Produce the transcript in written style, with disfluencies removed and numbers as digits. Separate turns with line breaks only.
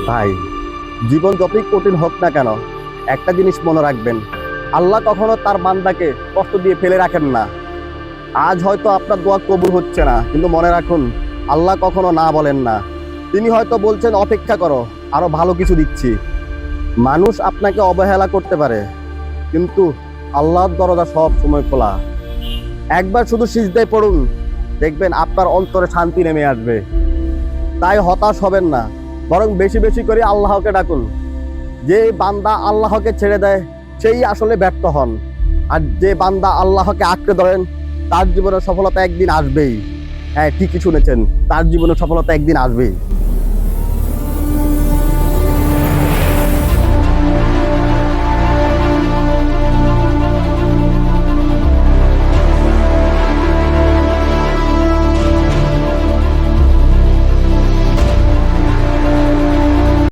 ভাই, জীবন যতই কঠিন হোক না কেন, একটা জিনিস মনে রাখবেন, আল্লাহ কখনো তার বান্দাকে কষ্ট দিয়ে ফেলে রাখেন না। আজ হয়তো আপনার দোয়া কবুল হচ্ছে না, কিন্তু মনে রাখুন, আল্লাহ কখনো না বলেন না। তিনি হয়তো বলছেন অপেক্ষা করো, আরো ভালো কিছু দিচ্ছি। মানুষ আপনাকে অবহেলা করতে পারে, কিন্তু আল্লাহর দরজা সব সময় খোলা। একবার শুধু সিজদায় পড়ুন, দেখবেন আপনার অন্তরে শান্তি নেমে আসবে। তাই হতাশ হবেন না, বরং বেশি বেশি করে আল্লাহকে ডাকুন। যে বান্দা আল্লাহকে ছেড়ে দেয়, সেই আসলে ব্যর্থ হন। আর যে বান্দা আল্লাহকে আঁকড়ে ধরেন, তার জীবনে সফলতা একদিন আসবেই। হ্যাঁ, ঠিকই শুনেছেন, তার জীবনে সফলতা একদিন আসবেই।